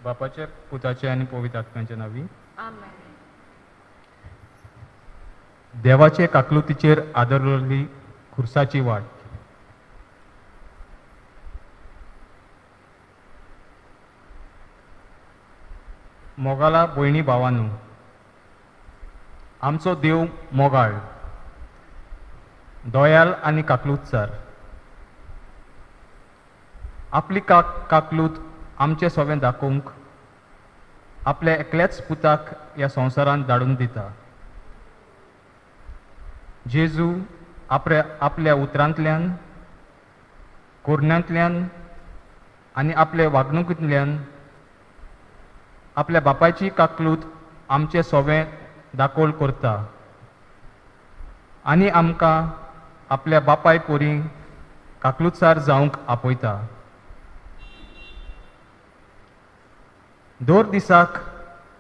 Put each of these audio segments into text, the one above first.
बापाचे पुताचे आणि पवित्र आत्म्याच्या नावी आमेन. देवाचे काकलुतीचेर आदरलेली खुर्साची वाट. मोगाला भयणी भावांनो, आमचो देव मोगाळ, दयाल आनी काकलुतसार. आपली काकलूत आमचे सोबें दाखोवंक आपल्या एकल्याच पुताक ह्या संवसारांत धाडून दिता. जेजू आपल्या उतरांतल्यान, कोरण्यांतल्यान आनी आपल्या वागणुकींतल्यान आपल्या बापायची काकलूत आमचे सोबें दाखोल करता आनी आमकां आपल्या बापाय पोरी काकलुतसार जावंक आपयता. दर दिसाक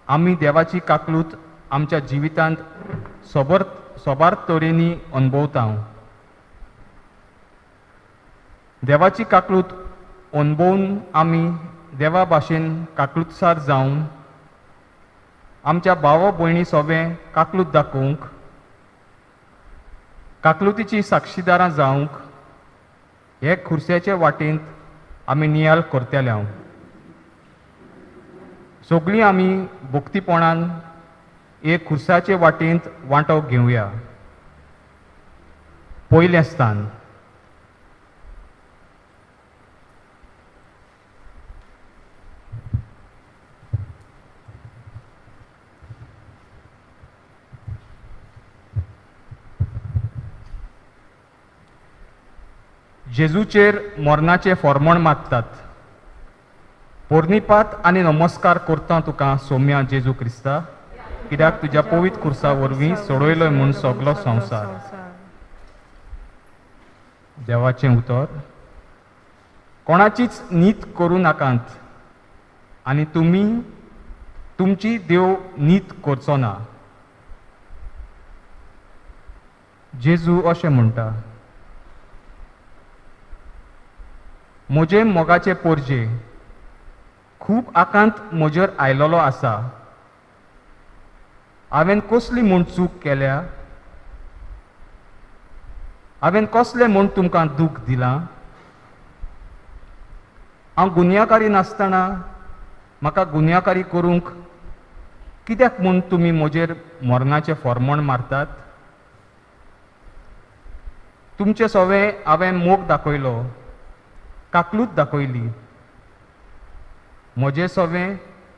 आमी देवाची काकलूत आमच्या जिवितांत सोबार तरेनी अनुभवता. देवाची काकलूत अनुभवून आमी देवा भाशेन काकलुतसार जावन आमच्या भाव भयणी सोबें काकलूत दाखोवंक, काकलुतीची साक्षीदारां जावंक हे खुर्साचे वाटेंत आमी नियाल करतले. सगळीं आमी भक्तीपणान हे खुर्साचे वाटेंत वांटो घेवया. पयलें स्थान. जेजूचेर मरणाचे फर्मण मागतात. पोरनिपात आनी नमस्कार करता तुका सौम्या जेजू क्रिस्ता, कित्याक तुज्या पवित्र खुर्सा वरवीं सोडयलोय म्हूण सगलो संवसार. देवाचें उतर. कोणाचीच नीत करूं नाकात आनी तुमी तुमची देव नीत करचो ना. जेजू अशें म्हणटा, म्हजे मोगाचे पोरजे, खूब आकांत म्हजेर आयलोलो आसा. हांवें कसली म्हूण चूक केल्या? हांवें कसलें म्हूण तुमकां दूख दिलां? हांव गुन्यांवकारी नासतना म्हाका गुन्यांवकारी करूंक कित्याक म्हूण तुमी म्हजेर मरणाचें फर्मण मारतात? तुमचे सोबें हांवें मोग दाखयलो, काकलूत दाखयली. म्हजे सोबें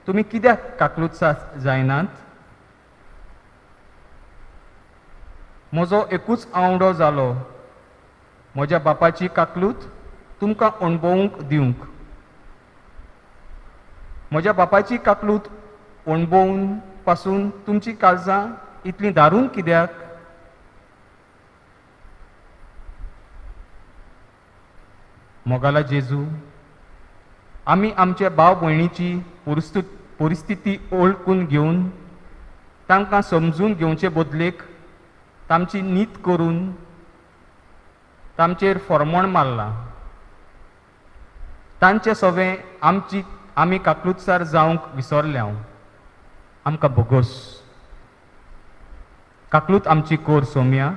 तुमी कित्याक काकलूतसार जायनात? म्हजो एकूच आवडो जालो म्हज्या बापाची काकलूत तुमकां अणभवूंक दिवंक. म्हज्या बापाची काकलूत अणभवून पासून तुमची काळजां इतलीं दारून कित्याक? मोगाला जेजू, आमी आमच्या भाव भयणीची परिस्थिती ओळखून घेवन तांकां समजून घेवचे बदलेक तांची नीत करून तांचेर फर्मण मारलां. तांचे सोबें आमी काकलुतसार जावंक विसरल्या. आमकां बोगोस. काकलूत आमची कोर सौम्या.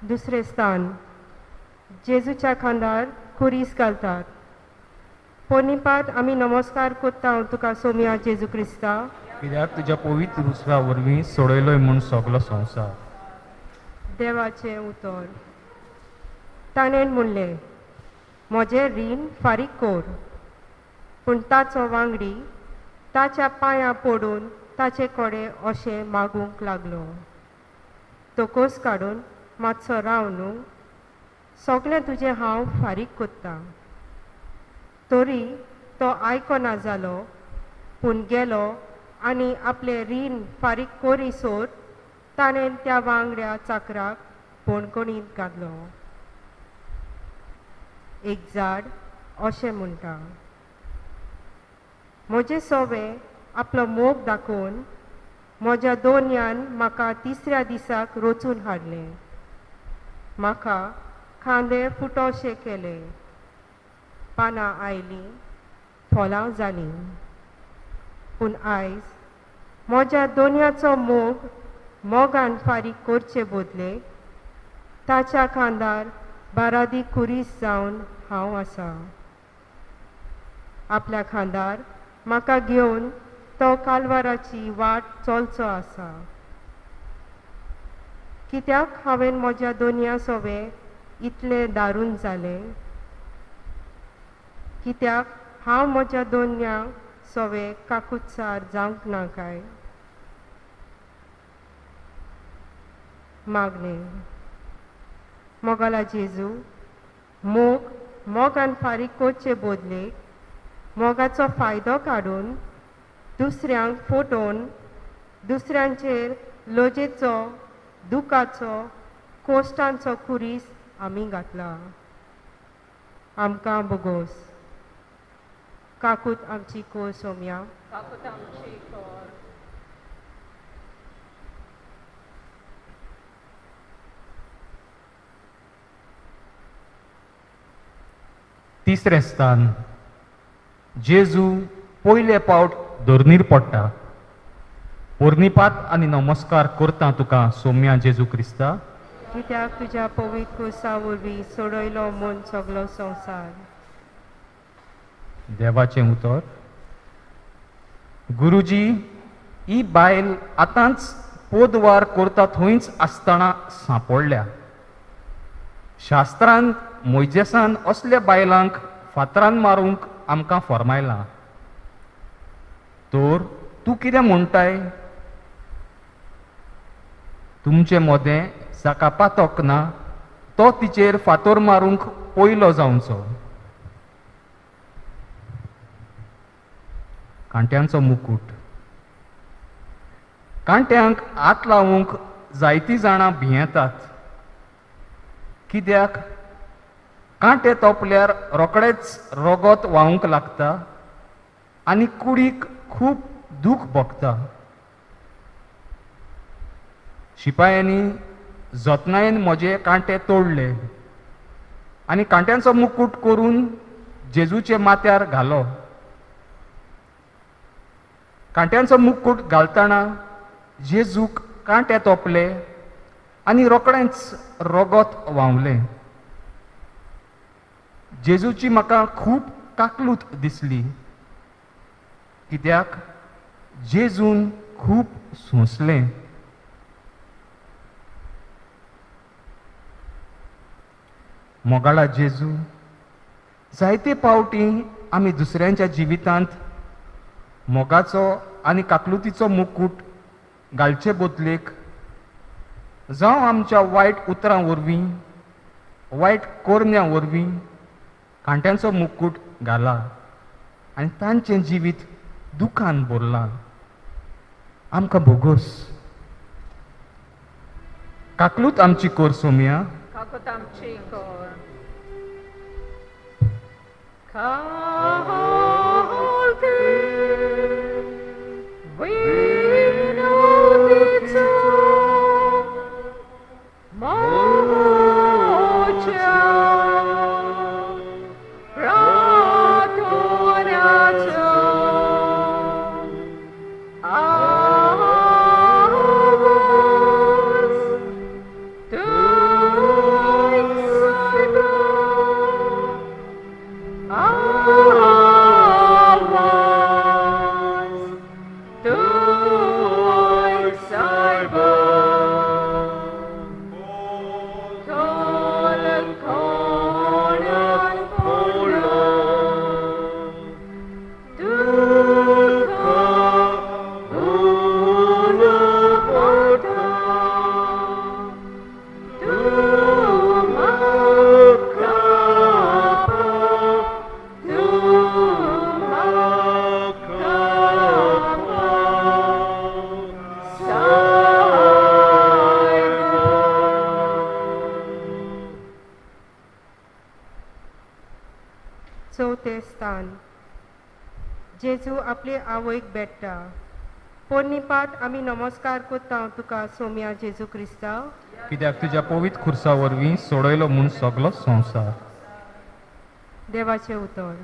दुसरे स्थान. जेजूच्या खांदार खुरीस घालतात. पोरनिपात आमी नमस्कार करता तुका सौम्या जेजू क्रिस्ता, कित्याक तुज्या पवित्र रुसरा वरवीं सोडयलोय म्हूण सगलो संवसार. देवाचें उतर. ताणें म्हणलें, म्हजें रीण फारीक कोर. पूण ताचो वांगडी ताच्या पांयां पडून ताचे कडेन अशें मागूंक लागलो, तोकोस काडून मातसो राव न्हू सगळें तुजें हांव फारीक कोत्ता तरी तो आयकना जालो पूण गेलो आनी आपलें रीण फारीक कोरीसोर ताणें त्या वांगड्या चाकराक पोणकोणींत घातलो एक झाड अशें म्हणटा म्हजे सोवे आपलो मोग दाखोवन म्हज्या दोनयान म्हाका तिसऱ्या दिसाक रोचून हाडलें म्हाका खांदे फुटोशे केले पानां आयलीं फळां जालीं पूण आयज म्हज्या दोनयाचो मोग मोगान फारीक करचे बदले ताच्या खांदार बारादी कुरीस जावन हांव आसा आपल्या खांदार म्हाका घेवन तो कालवाराची वाट चलचो आसा कित्याक हांवें म्हज्या दोनया सोवे इतले दारून जालें कित्याक हांव म्हज्या दोनया सोवे काकुत्सार जावंक ना काय मागणें मोगाला जेजू मोगान फारीक करचे बदले मोगाचो फायदो काडून दुसऱ्यांक फटोवन दुसऱ्यांचेर लोजेचो दुखाचो कोश्टांचो कुरीस आमी घातला आमकां बोगोस काकूत आमची कोर सोम्या काकूत आमची कोर तिसरें स्थान जेजू पयले पावट धोरणीर पडटा पोरनिपात आनी नमस्कार करता तुका सोम्या जेजू क्रिस्ता कित्याक तुज्या पवित्र कुर्सा वरवीं सोडयलो म्हूण सगलो संवसार देवाचें उतर गुरुजी ही बायल आतांच पोदवार करता थंयच आसतना सांपडल्या शास्त्रांत मोइजेसान असल्या बायलांक फातरान मारूंक आमकां फरमायलां तर तूं कितें म्हणटाय तुमचें मोदें जाका पातोक ना तो तिचेर फातोर मारूंक पयलो जावचो कांट्यांचो मुकूट कांट्यांक हात लावूंक जायतीं जाणां भियेतात कित्याक कांटे तोपल्यार रोकडेच रोगत व्हांवूंक लागता आनी कुडीक खूब दूख भोगता शिपायांनी जतनायेन म्हजे कांटे तोडले आनी कांट्यांचो मुकूट करून जेजूचे माथ्यार घालो कांट्यांचो मुकूट घालतना जेजूक कांटे तोपले आनी रोकडेंच रोगत व्हांवलें जेजूची म्हाका खूब काकलूत दिसली कित्याक जेजून खूब सोंसलें मोगाळा जेजू जायते फावटी आमी दुसऱ्यांच्या जिवितांत मोगाचो आनी काकलुतीचो मुकूट घालचे बदलेक जावं आमच्या वायट उतरां वरवीं वायट कोरन्यां वरवीं कांट्यांचो मुकूट घाला आनी तांचें जिवीत दुखान भरलां आमकां बोगोस काकलूत आमची कोर सोम्या काकूत आमची कोर Ah स्थान जेजू आपली आवयक भेटता पोरनिपाट आमी नमस्कार करता तुका सोम्या जेजू क्रिस्ता कित्याक तुज्या पवित्र खुर्सा वरवीं सोडयलो म्हूण सगलो संवसार. देवाचें उतर.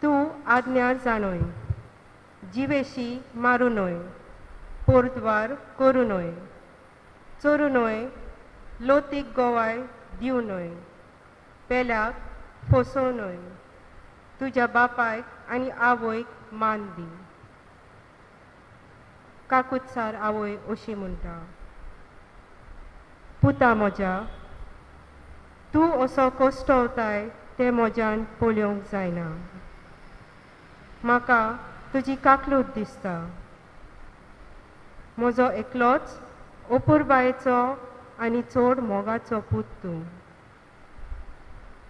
तूं आज्ञा जाणोय, जिवेशी मारू न्हय, पोरद्वार करूं न्हय, चोरू न्हय, लोतीक गोवाय दिवं न्हय, पेल्याक फोसोव न्हय, तुज्या बापायक आनी आवयक मान दी. काकुत्सार आवय अशी म्हणटा, पुता म्हज्या तूं असो कोश्टवताय ते म्हज्यान पळोवंक जायना. म्हाका तुजी काकलूत दिसता. म्हजो एकलोच अपुरबायेचो आनी चड मोगाचो पूत तूं.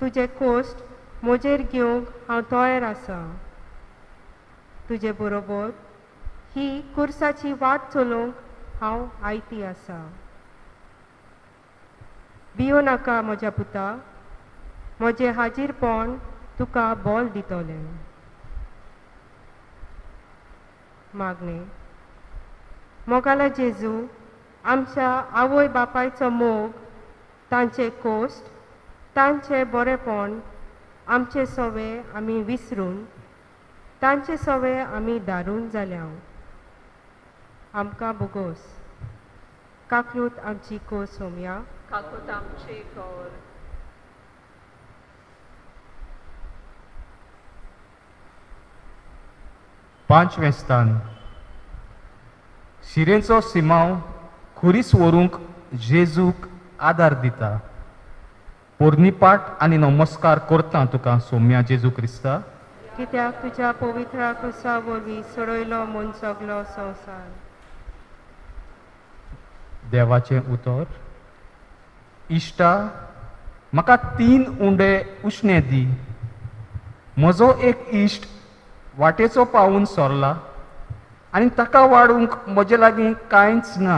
तुजे कोश्ट म्हजेर घेवंक हांव तयार आसा. तुजे बरोबर ही कुर्साची वाट चलोवंक हांव आयती आसा. भियो नाका म्हज्या पुता, म्हजें हाजीरपण तुका बोल दितलें. मागणें. मोगाला जेजू आमच्या आवय बापायचो मोग, तांचे कोश्ट, तांचे बरेपण, आमचे सवे आमी विसरून तांचे सवे आमी दारून जाल्या. आमकां बोगोस. काकलूत आमची को सोम्या काकूत आमची कर. पांचवें स्थान. शिरेचो सिमाव खुरीस व्हरूंक जेजूक आदार दिता. पोरनिपाट आनी नमस्कार करता तुका सोम्या जेजू क्रिस्ता कित्याक तुज्या पवित्र खुर्सा वरवीं सोडयलो म्हूण सगलो संवसार. देवाचें उतर. इश्टा, म्हाका 3 उंडे उश्णे दी. म्हजो एक इश्ट वाटेचो पावून सोरला आनी ताका वाडूंक म्हजे लागीं कांयच ना.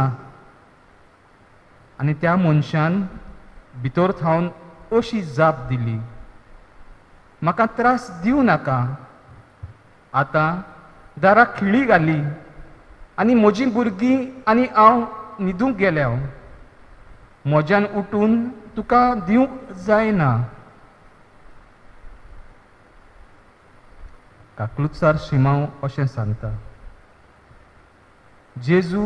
आनी त्या मनशान भितर थावन अशी जाप दिली, म्हाका त्रास दिवं नाका. आतां दारां खिळी घाली आनी म्हजीं भुरगीं आनी हांव न्हिदूंक गेल्या. म्हज्यान उठून तुका दिवंक जायना. काकलुतसार शिमाव अशें सांगता. जेजू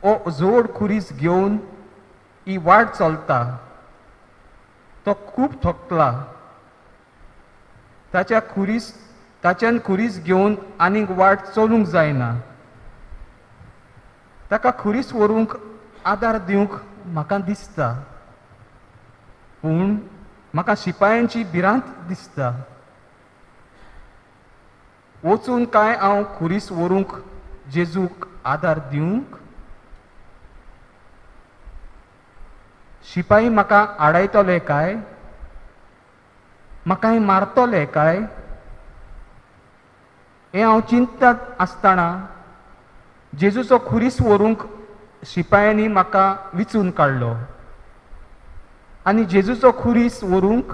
ओ जोड खुरीस घेवन ही वाट चलता. तो खूब थकला. ताच्यान खुरीस घेवन आनीक वाट चलूंक जायना. ताका खुरीस व्हरूंक आदार दिवंक म्हाका दिसता, पूण म्हाका शिपायांची भिरांत दिसता. वचून काय हांव खुरीस व्हरूंक जेजूक आदार दिवंक? शिपाई म्हाका आडायतले काय? म्हाकाय मारतले काय? हें हांव चिंतत आसतना जेजूचो खुरीस व्हरूंक शिपायांनी म्हाका विचून काडलो. आनी जेजूचो खुरीस व्हरूंक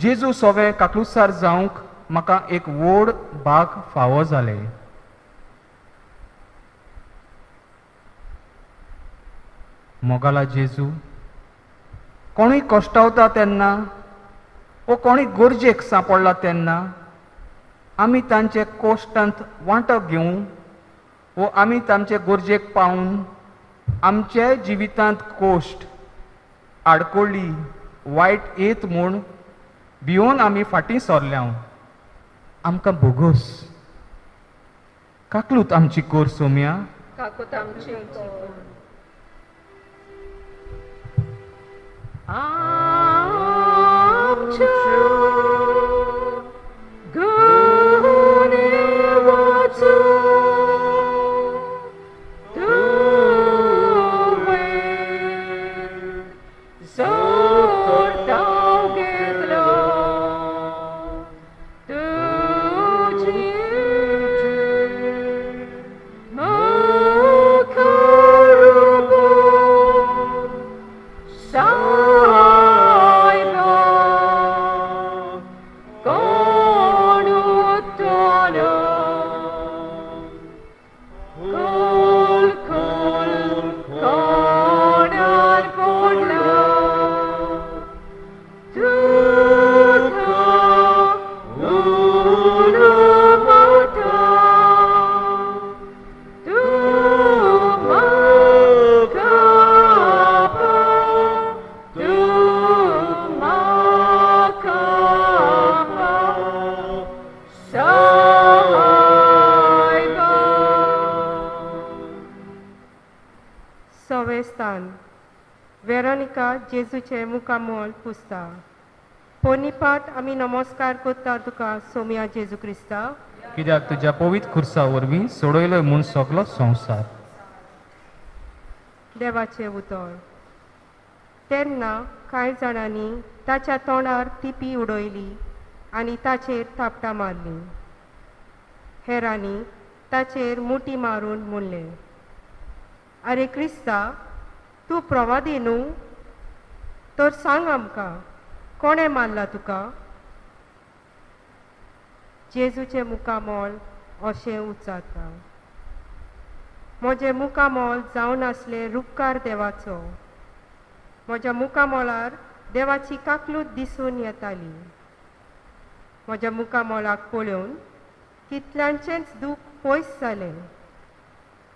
जेजू सोवे काकलुतसार जावंक म्हाका एक व्हड भाग फावो जाले. मोगाला जेजू कोणूय कश्टावता तेन्ना वो कोणूय गरजेक सांपडला तेन्ना आमी तांचे कोश्टांत वांटो घेवं वो आमी तांचे गरजेक पावून आमचे जिवितांत कोश्ट, आडकोळी, वायट येत म्हूण भिवून आमी फाटीं सरल्या. आमकां बोगोस. काकलूत आमची कोर सोम्या. काकूत आमची कर. Sa 6वें स्थान वेरोनिका जेजूचे मुखामोल पुसता. पोनिपाट आमी नमस्कार करता तुका सोम्या जेजू क्रिस्ता. कित्याक तुज्या पवित्र खुर्सा वरवीं सोडयलोय म्हूण सगलो संवसार. देवाचे उतर. तेन्ना कांय जाणांनी ताच्या तोंडार तिपी उडयली आनी ताचेर थापटां मारलीं. हेरांनी ताचेर मुठी मारून म्हणलें, आरे क्रिस्ता, तूं प्रवादी न्हू? तर सांग आमकां, कोणें मारला तुका? जेजूचें मुखामोल अशें उच्चारता. म्हजें मुखामोल जावन आसलें रुपकार देवाचो. म्हज्या मुखामोलार देवाची काकलूत दिसून येताली. म्हज्या मुखामोलाक पळोवन कितल्यांचेंच दूख पयस जालें.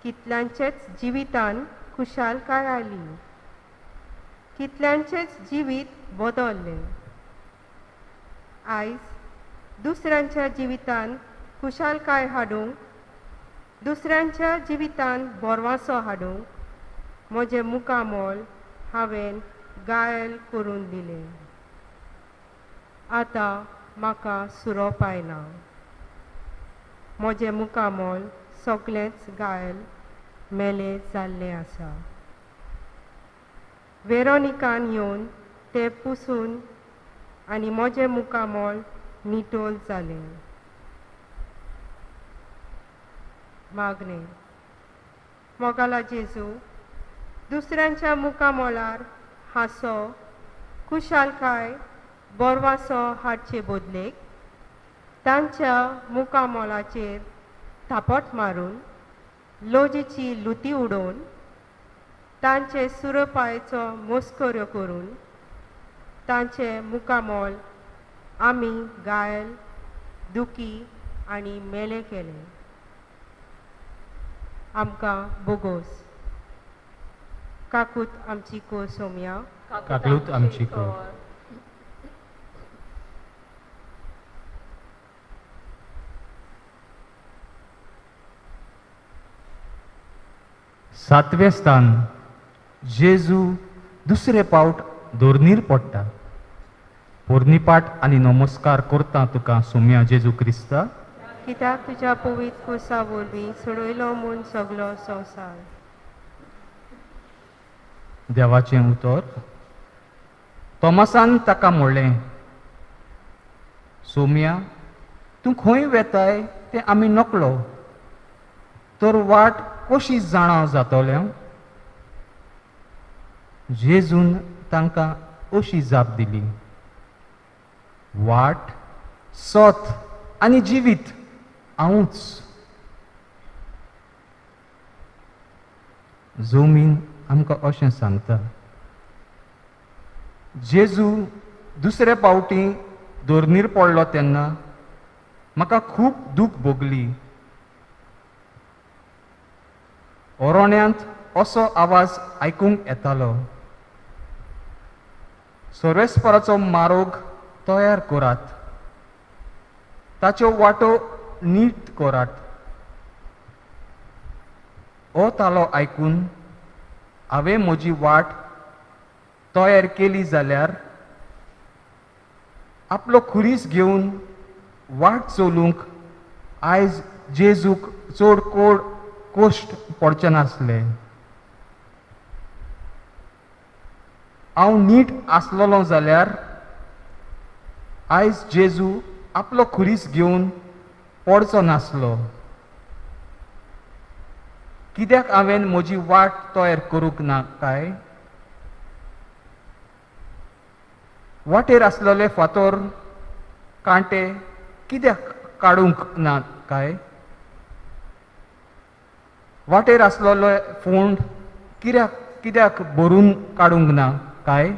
कितल्यांचेच जिवितान खुशालकाय आयली. कितल्यांचेच जिवीत बदललें. आयज दुसऱ्यांच्या जिवितान खुशालकाय हाडूंक, दुसऱ्यांच्या जिवितान बोरवांसो हाडूंक म्हजें मुखामोल हांवें घायल करून दिलें. आतां म्हाका सुरोप आयना. म्हजें मुखामोल सगळेंच घायल मेलें जाल्लें आसा. वेरोनिकान येवन तें पुसून आनी म्हजें मुखामोल निटोल जालें. मागणें. मोगाला जेजू, दुसऱ्यांच्या मुखामोलार हांसो, खुशालकाय, बोरवांसो हाडचे बदलेक तांच्या मुखामोलाचेर थापट मारून, लोजेची लुती उडोवन, तांचे सुरपायेचो मस्कऱ्यो करून तांचें मुखामोल आमी घायल, दुखी आनी मेलें केलें. आमकां बोगोस. काकूत आमची को सोम्या. काकलूत आमची को. सातवें स्थान जेजू दुसरे पावट दोरनीर पडटा. पोरनिपाट आनी नमस्कार करता तुका सोम्या जेजू क्रिस्ता. कित्याक तुज्या पवित्र खुर्सा वरवीं सोडयलो म्हूण सगलो संवसार. देवाचें उतर. तोमासान ताका म्हणलें, सोम्या, तूं खंय वेताय तें आमी नकळो, तर वाट कशी जाणा जातलें? जेजून तांकां अशी जाप दिली, वाट, सत आनी जिवीत हांवूच. जोमीन आमकां अशें सांगता. जेजू दुसरे पावटी दोरनीर पडलो तेन्ना म्हाका खूब दूख भोगली. ओरोण्यांत असो आवाज आयकूंक येतालो, सर्वेस्पराचो मारोग तयार करात, ताच्यो वाटो नीट करात. हो तालो आयकून हांवें म्हजी वाट तयार केली जाल्यार आपलो खुरीस घेवन वाट चलूंक आयज जेजूक चड कोश्ट पडचे नासले. हांव नीट आसलोलो जाल्यार आयज जेजू आपलो खुरीस घेवन पडचो नासलो. कित्याक हांवें म्हजी वाट तयार करूंक ना काय? वाटेर आसलेले फातर, कांटे कित्याक काडूंक ना काय? वाटेर आसलेलो फोंड कित्याक भरून काडूंक ना काय?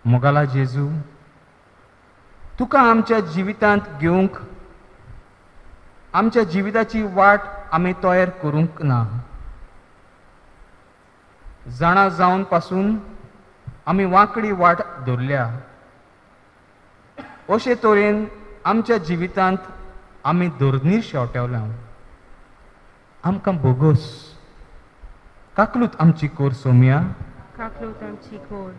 मोगाला जेजू, तुका आमच्या जिवितांत घेवंक, आमच्या जिविताची वाट आमी तयार करूंक ना. जाणा जावन पासून आमी वांकडी वाट धरल्या. अशे तरेन आमच्या जिवितांत आमी दोरनीर शेवटेवल्या आमकां बोगोस काकलूत आमची कोर सोम्या काकलूत आमची कोर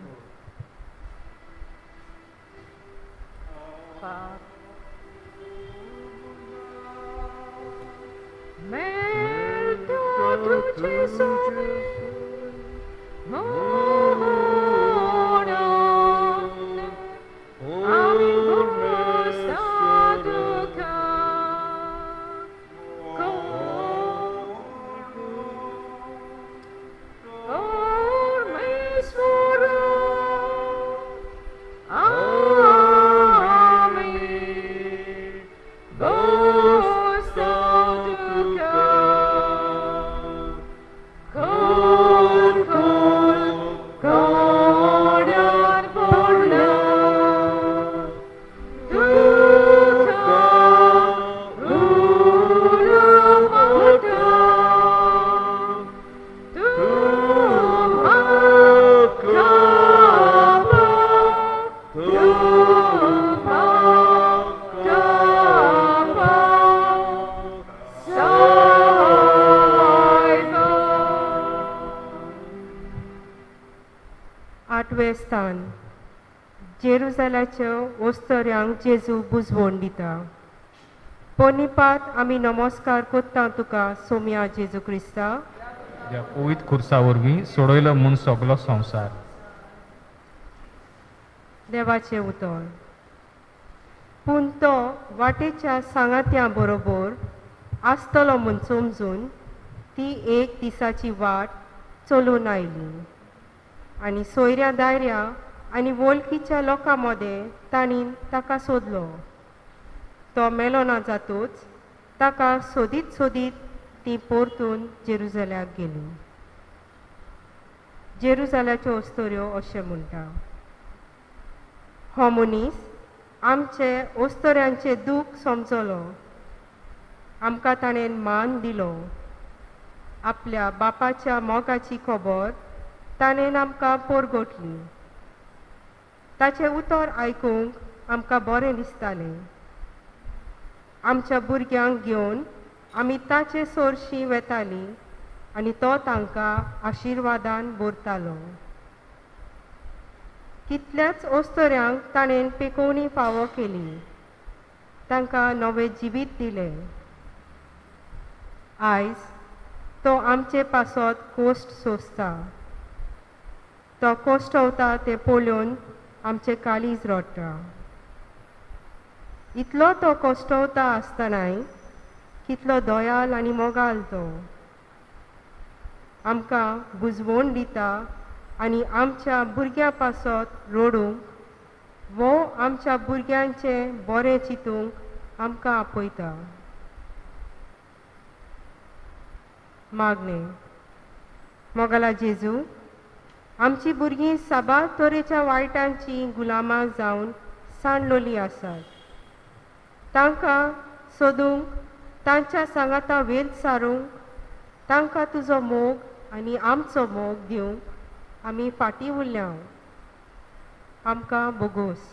आठवें स्थान जेरुसलेमाच्या ओस्तोऱ्यांक जेजू बुजवण दिता पोनिपात आमी नमस्कार कोत्ता तुका सोम्या जेजू क्रिस्ता ह्या पवित्र खुर्सा वरवीं सोडयलो म्हूण सगलो संवसार देवाचें उतर पूण तो वाटेच्या सांगात्या बरोबर आसतलो म्हूण समजून ती एक दिसाची वाट चलून आयली आनी सोयऱ्या दायऱ्या आनी वळखीच्या लोकां मदें तांणी ताका सोदलो तो मेलो ना जातूच ताका सोदीत सोदीत ती परतून जेरुसल्याक गेली जेरुसल्याच्यो ओस्तोऱ्यो अशें म्हणटा हो मनीस आमचे ओस्तोऱ्यांचे दूख समजलो आमकां ताणें मान दिलो आपल्या बापाच्या मोगाची खबर ताणें आमकां पोरगोटली ताचें उतर आयकूंक आमकां बरें दिसतालें आमच्या भुरग्यांक घेवन आमी ताचे सोरशीं वेतालीं आनी तो तांकां आशिर्वादान भरतालो कितल्याच ओस्तोऱ्यांक ताणें पेकोवणी फावो केली तांकां नवें जिवीत दिलें आयज तो आमचे पासत कोश्ट सोंसता तो कोश्टवता तें पळोवन आमचें काळीज रडटा इतलो तो कोश्टवता आसतनाय कितलो दयाल आनी मोगाल तो आमकां बुजवण दिता आनी आमच्या भुरग्यां पासत रडूंक वो आमच्या भुरग्यांचें बरें चिंतूंक आमकां आपयता मागणें मोगाला जेजू आमची भुरगीं साबार तरेच्या वायटांची गुलामां जावन सांडलोलीं आसात तांकां सोदूंक तांच्या सांगाता वेल सारूंक तांकां तुजो मोग आनी आमचो मोग दिवंक आमी फाटीं उरल्या आमकां बोगोस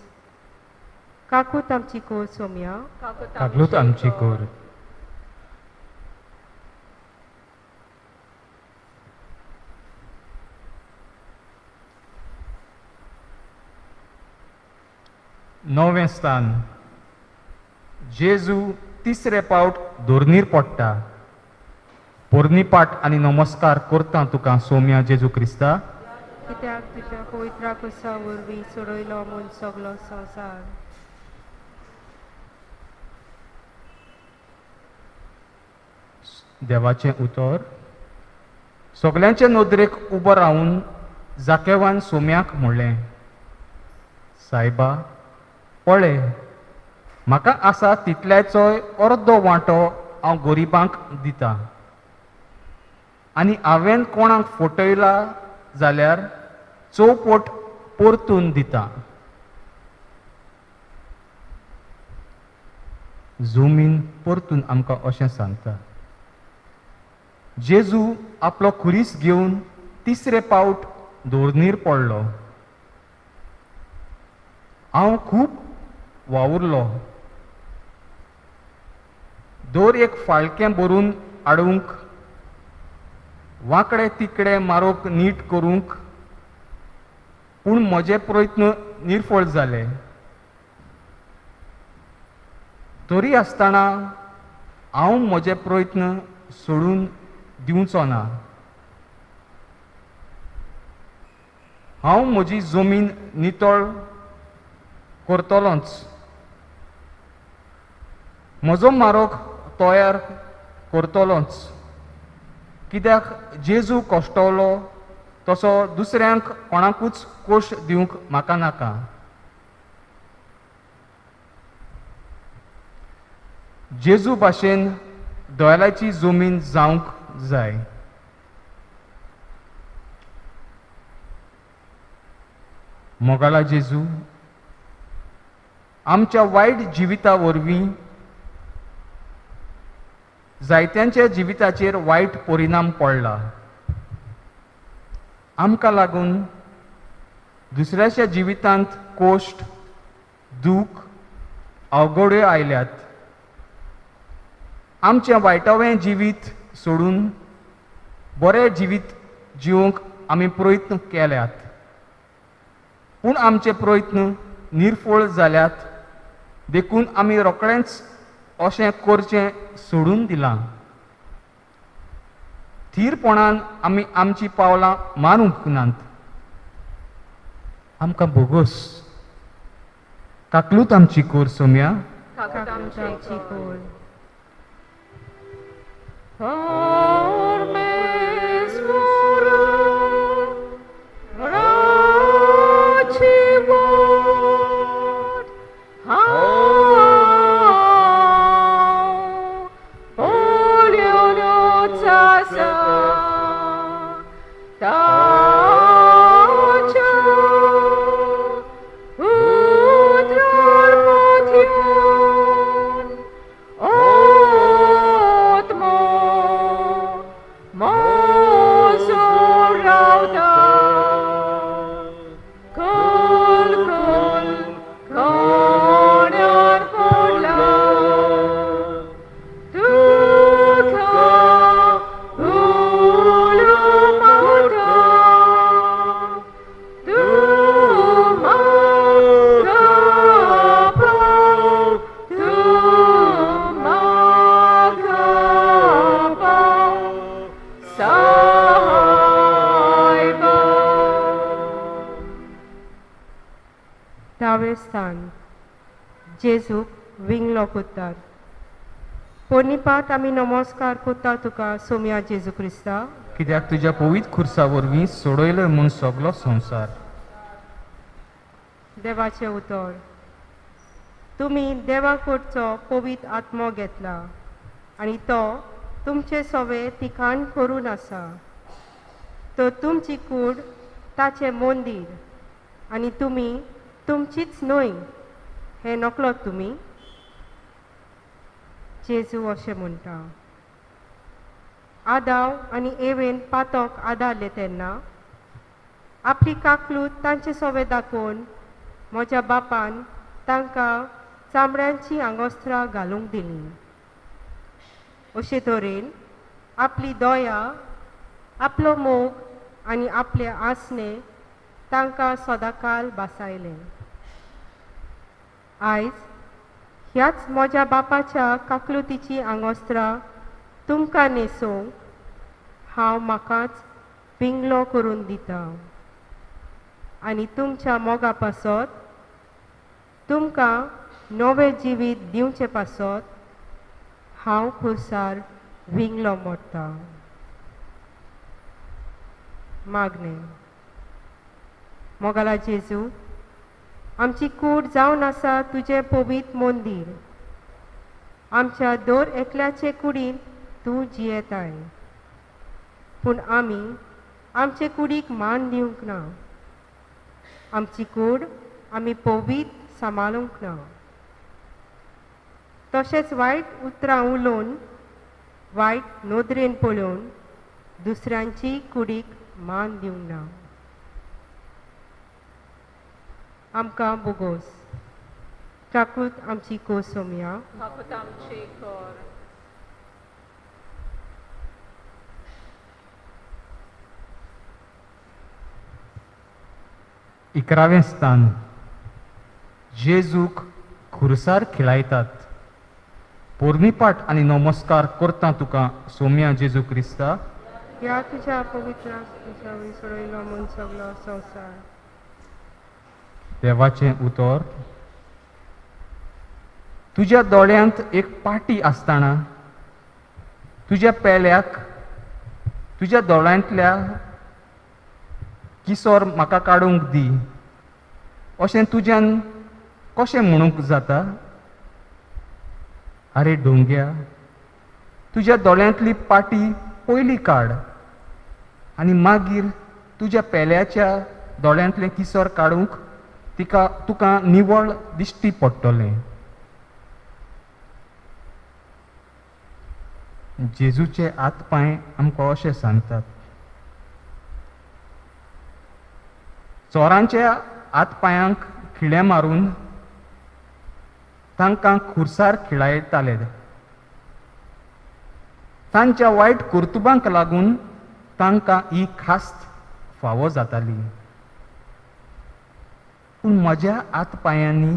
काकूत आमची कोर सोम्या काकलूत आमची कोर नवें स्थान जेजू तिसरे फावट दोरनीर पडटा पोरनिपाट आनी नमस्कार करता तुका सोम्या जेजू क्रिस्ता कित्याक तुज्या पवित्रा कुसा वरवीं सोडयलो म्हूण सगलो संवसार देवाचें उतर सगल्यांचे नदरेक उबो रावन जाकेवान सोम्याक म्हणलें सायबा पळय म्हाका आसा तितल्याचोय अर्दो वांटो हांव गरिबांक दितां आनी हांवें कोणाक फटयला जाल्यार चौपट परतून दितां जुमीन परतून आमकां अशें सांगता जेजू आपलो खुरीस घेवन तिसरे फावट दोरनीर पडलो हांव खूब वावुरलो दोर एक फाळकें भरून हाडूंक, वांकडे तिकडे मारोंक नीट करूंक, पूण म्हजे प्रयत्न निर्फळ जाले. तरी आसतना हांव म्हजे प्रयत्न सोडून दिवचो ना. हांव म्हजी जमीन नितळ करतलोच. म्हजो मारोग तयार करतलोच, कित्याक जेजू कश्टवलो तसो दुसऱ्यांक कोणाकूच कोश्ट दिवंक म्हाका नाका. जेजू भाशेन दोयलाची जमीन जावंक जाय. मोगाला जेजू, आमच्या वायट जिविता वरवीं जायत्यांच्या जिविताचेर वायट परिणाम पडला. आमकां लागून दुसऱ्याच्या जिवितांत कोश्ट, दूख, अवघड्यो आयल्यात. आमचें वायटावें जिवीत सोडून बरें जिवीत जिवंक आमी प्रयत्न केल्यात, पूण आमचे प्रयत्न निर्फळ जाल्यात देखून आमी रोखडेंच अशें करचें सोडून दिलां. थीरपणान आमी आमची पावलां मारूंक नात. आमकां बोगोस. काकलूत आमची कोर सोम्या. काकूत आमची कोर. जेजूक विंगलो कोत्तात. पोरनिपात आमी नमस्कार कोत्ता तुका सोम्या जेजू क्रिस्ता, कित्याक तुज्या पवित्र खुर्सा वरवीं सोडयलोय म्हूण सगलो संवसार. देवाचें उतर. तुमी देवा कडचो पवित्र आत्मो घेतला आनी तो तुमचे सवे तिकाण करून आसा. तो तुमची कूड ताचें मंदीर आनी तुमी तुमचीच न्हय हें नकळत तुमी. जेजू अशें म्हणटा. आदाव आनी एवेन पातोक आदारले तेन्ना आपली काकलूत तांचे सवे दाखोवन म्हज्या बापान तांकां चामड्यांची आंगोस्त्रां घालूंक दिलीं. अशे तरेन आपली दया, आपलो मोग आनी आपले आसने तांकां सदांकाल बासायले. आयज ह्याच म्हज्या बापाच्या काकलुतीची आंगोस्त्रां तुमकां न्हेसोवंक हांव म्हाकाच विंगलो करून दिता आनी तुमच्या मोगा पासत तुमकां नवें जिवीत दिवचे पासत हांव खुर्सार विंगलो मोडटा. मागणें. मोगाला जेजू, आमची कूड जावन आसा तुजें पवित्र मंदीर. आमच्या दर एकल्याचे कुडीन तूं जियेताय, पूण आमी आमचे कुडीक मान दिवंक ना. आमची कूड आमी पवित्र सांबाळूंक ना. तशेंच वायट उतरां उलोवन, वायट नदरेन पळोवन दुसऱ्यांची कुडीक मान दिवंक ना. आमकां बोगोस. काकूत आमची को सोम्या. काकूत आमची कोर. 11वें स्थान. जेजूक खुर्सार खिळायतात. पोरमीपाट आनी नमस्कार करता तुका सोम्या जेजू क्रिस्ता. ह्या तुझ्या पवित्र तुझ्या विसरयलो म्हूण सगळो संवसार. देवाचें उतर. तुज्या दोळ्यांत एक पाटी आसतना तुज्या पेल्याक तुज्या दोळ्यांतल्या किसोर म्हाका काडूंक दी अशें तुज्यान कशें म्हणूंक जाता. आरे डोंग्या, तुज्या दोळ्यांतली पाटी पयली काड आनी मागीर तुज्या पेल्याच्या दोळ्यांतलें किसोर काडूंक तुका निवळ दिश्टी पडटलें. जेजूचे हातपांय आमकां अशें सांगतात. चोरांच्या हातपांयांक खिळे मारून तांकां खुर्सार खिळायताले. तांच्या वायट कर्तुबांक लागून तांकां ही खास्त फावो जाताली. पूण म्हज्या हातपांयांनी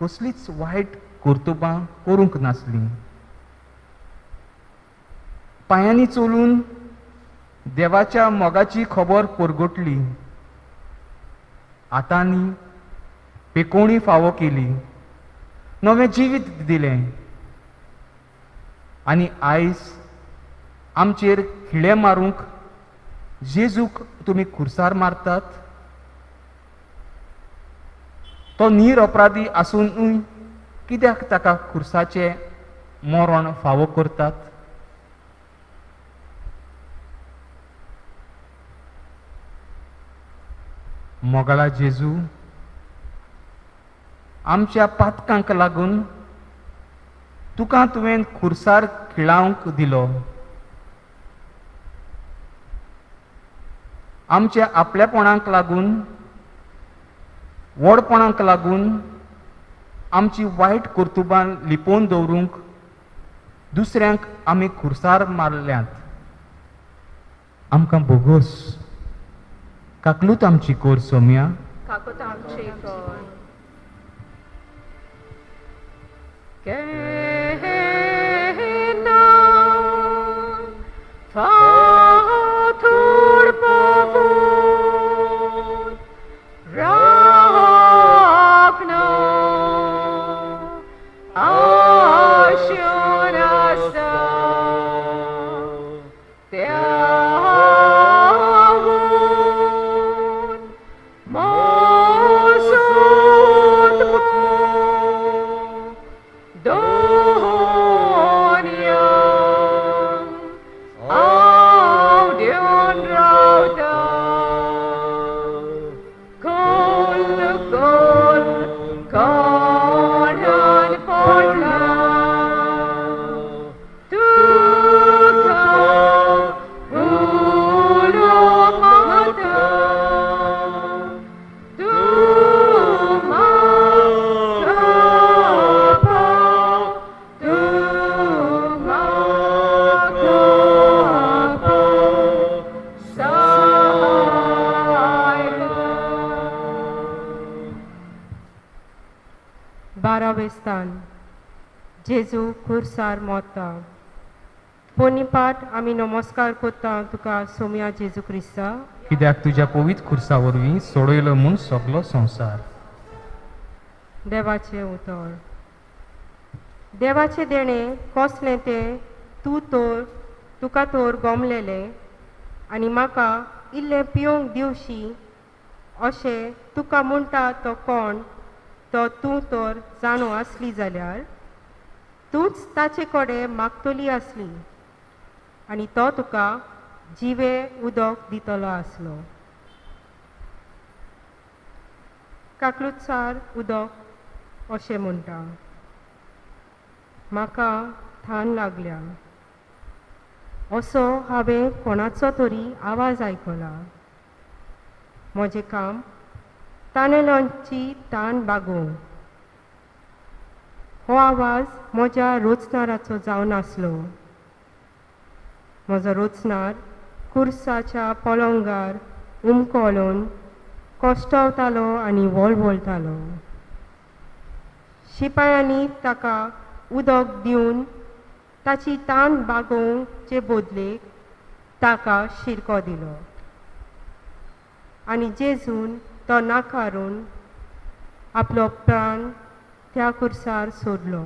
कसलीच वायट कर्तुबां करूंक नासलीं. पांयांनी चलून देवाच्या मोगाची खबर परगटली. हातांनी पेकोवणी फावो केली. नवें जिवीत दिलें. आनी आयज आमचेर खिळे मारूंक जेजूक तुमी खुर्सार मारतात. तो निरअपराधी आसूनय कित्याक ताका खुर्साचें मरण फावो करतात. मोगळा जेजू, आमच्या पातकांक लागून तुका तुवें खुर्सार खिळावंक दिलो. आमच्या आपल्यापणाक लागून, व्हडपणाक लागून, आमची वायट कर्तुबां लिपोवन दवरूंक दुसऱ्यांक आमी खुर्सार मारल्यांत. आमकां बोगोस. काकलूत आमची कोर सोम्या. काकूत आमची कोर. जेजू खुर्सार मोता. पोनीपाट आमी नमस्कार करता तुका सोम्या जेजू क्रिस्ता. कित्याक तुज्या पवित्र खुर्सा वरवीं सोडयलो म्हूण सगलो संवसार. देवाचें उतर. देवाचे देणे कसलें तें तुका तोर गोमलेलें आनी म्हाका इल्लें पिवंक दिवशी अशें तुका म्हणटा तो कोण तो तूं तर जाणू आसली जाल्यार तूंच ताचे कडेन मागतली आसली आनी तो तुका जिवे उदक दितलो आसलो. काकलुतसार उदक अशें म्हणटा. म्हाका थान लागल्या असो हांवें कोणाचो तरी आवाज आयकला. म्हजें काम तानेलांची तान बागोवंक. हो आवाज म्हज्या रोचणाराचो जावन आसलो. म्हजो रोचणार खुर्साच्या पलंगार उमकोळून कोश्टवतालो आनी वळवळतालो. शिपायांनी ताका उदक दिवन ताची तान बागोवचे बदलेक ताका शिरको दिलो आनी जेजून तो नाकारून आपलो प्राण त्या खुर्सार सोडलो.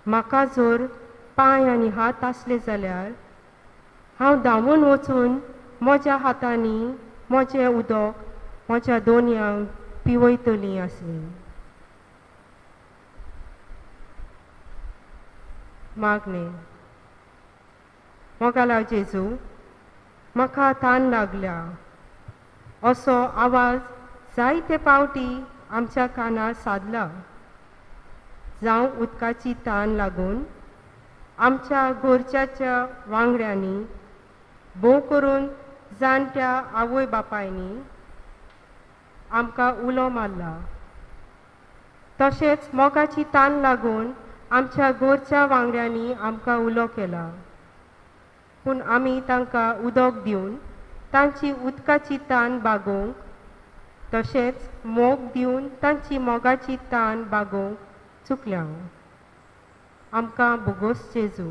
म्हाका जर पांय आनी हात आसले जाल्यार हांव धांवून वचून म्हज्या हातांनी म्हजें उदक म्हज्या दोनयांक पिवयतलीं आसलीं. मागणें. मोगाला जेजू, म्हाका तान लागल्या असो आवाज जायते फावटी आमच्या कानार सादला. जावं उदकाची तान लागून आमच्या घरच्याच्या वांगड्यांनी भोव करून जाणट्या आवय बापायनी आमकां उलो मारला. तशेंच मोगाची तान लागून आमच्या घरच्या वांगड्यांनी आमकां उलो केला. पूण आमी तांकां उदक दिवन तांची उदकाची तान बागोवंक तशेंच मोग दिवन तांची मोगाची तान बागोवंक चुकल्या. आमकां बोगोस जेजू.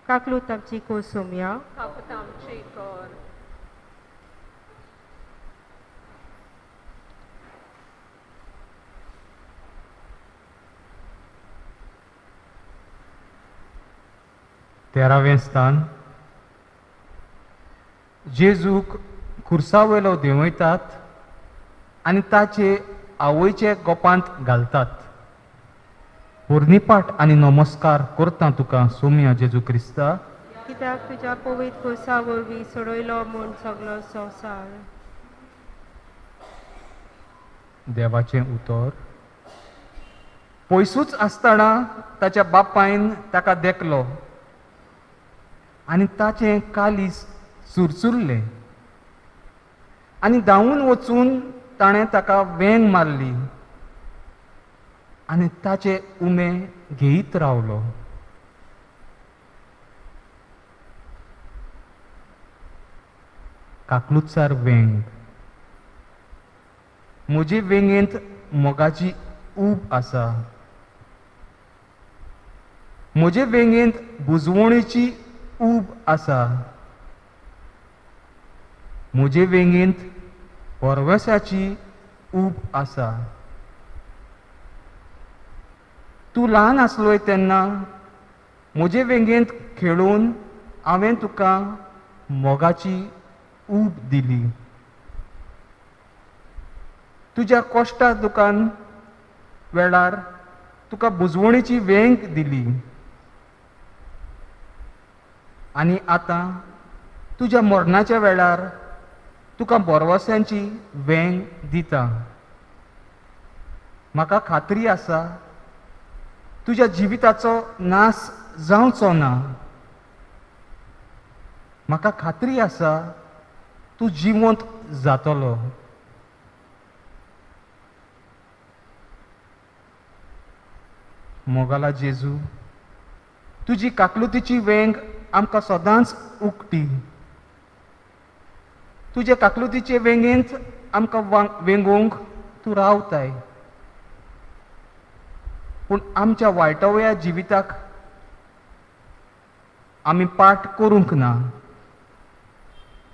काकलूत आमची कोसोम्या. काकूत आमची कर. तेरावें स्थान. जेजूक खुर्सावेलो देंवयतात आनी ताचे आवयचे गोपांत घालतात. पोरनिपाट आनी नमस्कार करता तुका सोम्या जेजू क्रिस्ता. कित्याक तुज्या पवित्र खुर्सा वरवीं सोडयलो म्हूण सगलो संवसार. देवाचें उतर. पयसूच आसतना ताच्या बापायन ताका देखलो आनी ताचें कालीस सुरसुरलें आनी धांवून वचून ताणें ताका वेंग मारली आनी ताचे उमे घेयत रावलो. काकलुतसार वेंग. म्हजे वेंगेंत मोगाची ऊब आसा. म्हजे वेंगेंत बुजवणेची ऊब आसा. म्हजे वेंगेंत परवशाची ऊब आसा. तूं ल्हान आसलोय तेन्ना म्हजे वेंगेंत खेळून हांवें तुका मोगाची ऊब दिली. तुज्या कोश्टा दुकान वेळार तुका बुजवणेची वेंग दिली आनी आतां तुज्या मरणाच्या वेळार तुका बोरवस्यांची वेंग दिता. म्हाका खात्री आसा तुज्या जिविताचो नास जावचो ना. म्हाका खात्री आसा तूं जिवंत जातलो. मोगाला जेजू, तुजी काकलुतीची वेंग आमकां सदांच उक्ती. तुजे काकलुतीचे वेंगेंत आमकां वेंगोवंक तूं रावताय. पूण आमच्या वायटवया जिविताक आमी पाठ करूंक ना.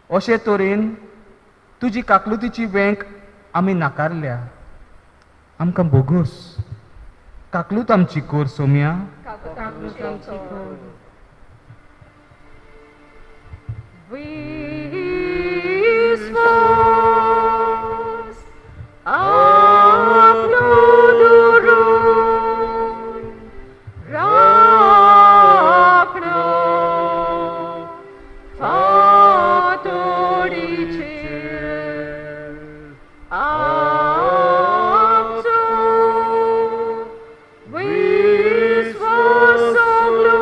अशे तरेन तुजी काकलुतीची वेंग आमी नाकारल्या. आमकां बोगूस. काकलूत आमची कोर सोम्या. काकूत आमची कर. विश्वास आपलो दुरून राखणो फातोडीचेर आमचो विश्वास सगलो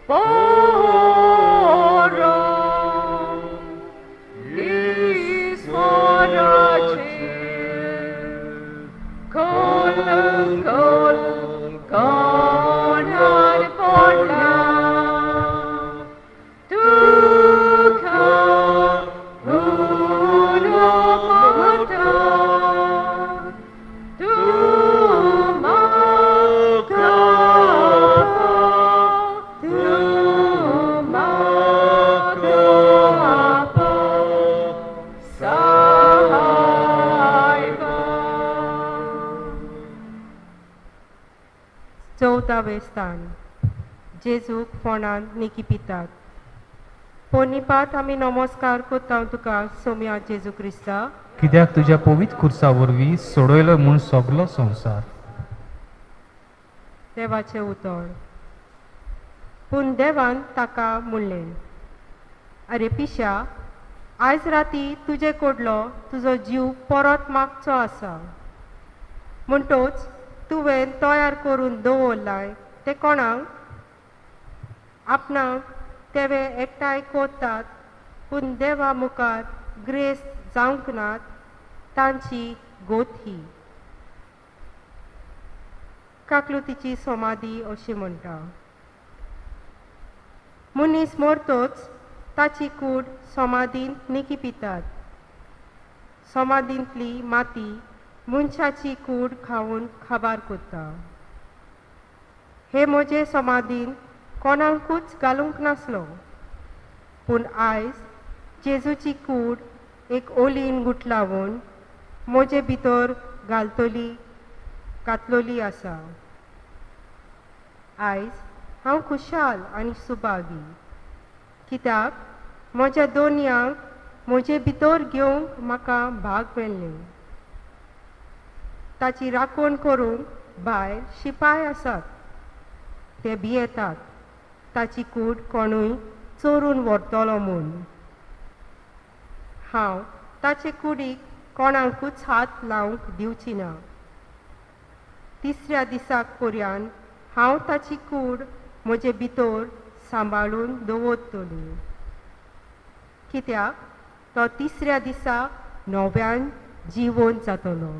पोरो 14वें स्थान जेजूक फोंडान निकिपितात. पोनिपात आमी नमस्कार कोत्ता तुका सोम्या जेजू क्रिस्ता. कित्याक तुज्या पवित्र खुर्सा वरवीं सोडयलो म्हूण सगलो संवसार. देवाचें उतर. पूण देवान ताका म्हणलें, अरे पिशा, आयज राती तुजे कडलो तुजो जीव परत मागचो आसा. म्हणटोच तुवें तयार करून दवरलाय ते कोणाक? आपणाक तेवे एकठांय कोत्तात पूण देवा मुखार ग्रेस्त जावंक नात तांची गोत ही. काकलुतीची समाधी अशी म्हणटा. मनीस मरतोच ताची कूड समाधींत निकिपितात. समाधींतली माती मनशाची कूड खावून खाबार कोत्ता. हे म्हजे समाधीन कोणाकूच घालूंक नासलो, पूण आयज जेजूची कूड एक ओलीन गुटलावून म्हजे भितर घातलोली आसा. आयज हांव खुशाल आनी सुभागी, कित्याक म्हज्या दोनयांक म्हजे भितर घेवंक म्हाका भाग मेळ्ळें. ताची राखण करूंक भायर शिपाय आसात. ते भियेतात ताची कूड कोणूय चोरून व्हरतलो म्हूण. हांव ताचे कुडीक कोणाकूच हात लावंक दिवची ना. तिसऱ्या दिसाक पर्यान हांव ताची कूड म्हजे भितर सांबाळून दवरतली, कित्याक तो तिसऱ्या दिसा नव्यान जिवंत जातलो.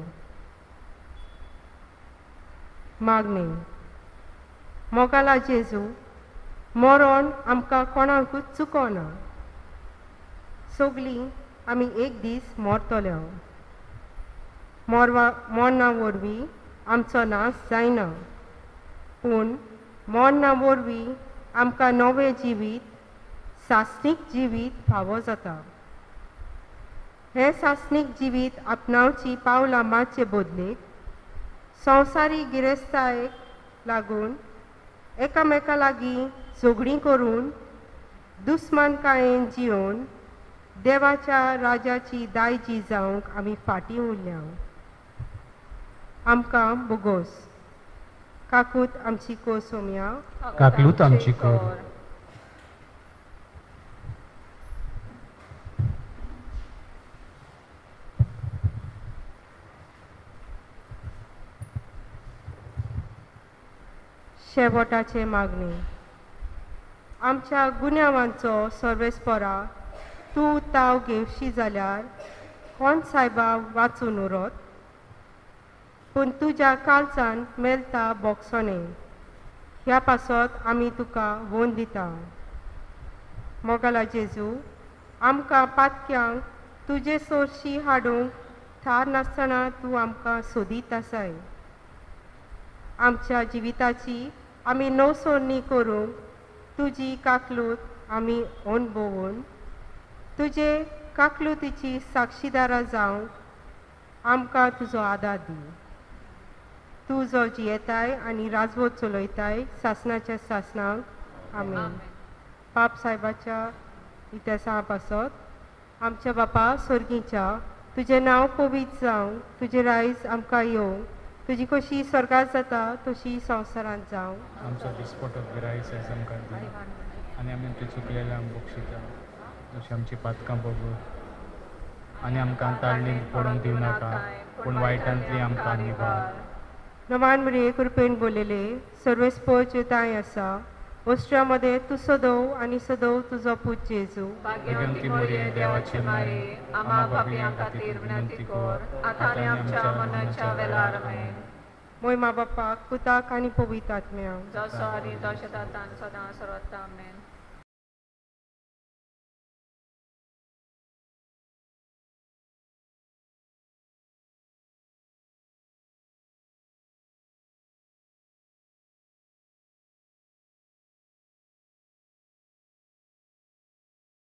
मागणे. मोगाला जेजू, मरण आमकां कोणाकूच चुकोना. सगळीं आमी एक दीस मरतले. मरणा वरवीं आमचो नाश जायना, पूण मरणा वरवीं आमकां नवें जिवीत, सासणीक जिवीत फावो जाता. हे सासणीक जिवीत आपणावची पावलां मारचे बदलेक संवसारी गिरेस्तायेक लागून एकामेका लागीं झगडीं करून दुस्मानकायेन जिवन देवाच्या राजाची दायजी जावंक आमी फाटीं उरल्या. आमकां बोगोस. काकूत आमची को सोम्या. काकलूत आमची कर. शेवटाचे मागणी. आमच्या गुन्यांवांचो सर्वेस्परा तूं ताव घेवशी जाल्यार कोण सायबा वाचून उरत, पूण तुज्या काळजान मेलता बोगसोणे. ह्या पासत आमी तुका वोन दिता. मोगाला जेजू, आमकां पातक्यांक तुजे सोरशी हाडूंक थार नासतना तूं आमकां सोदीत आसाय. आमच्या जिविताची आमी नवसोरणी करूंक तुजी काकलूत आमी अणभवून तुजे काकलुतीची साक्षीदारां जावंक आमकां तुजो आदार दी. तूं जो जियेताय आनी राजवट चलयताय सासणाच्या सासणांक. आमेन. पाप साहेबाच्या इतिहासा पासत. आमच्या बापा स्वर्गीच्या, तुजें नांव पवित्र जावं, तुजें रायज आमकां येवं, तुजी कशी स्वर्गांत जाता तशी संवसारांत जावं. आमचो दिसपटो गिरायस आयज आमकां दी, आनी आमी आमचे चुकलेल्यांक बक्षिता जशी आमची पातकां बगून. आनी आमकां ताळणीक पडूंक दिवं नाका, पूण वायटांतली आमकां निवार. नवान मरे कृपेन बोलेले सर्वेस्पर जेताय आसा. ओस्ट्रियामध्ये तूं सदव आनी सदव तुजो पूत जेजू. भाग्यवंती मरिये देवाची माये, आम्हा पापियां खातीर विनंती कर, आतां आनी आमच्या मरणाच्या वेळार. आमेन. मोय मा बापाक, पुताक आनी पवित्र आत्म्याक. जसो आनी तशें जाता आनी सदां सर्वत्र. आमेन.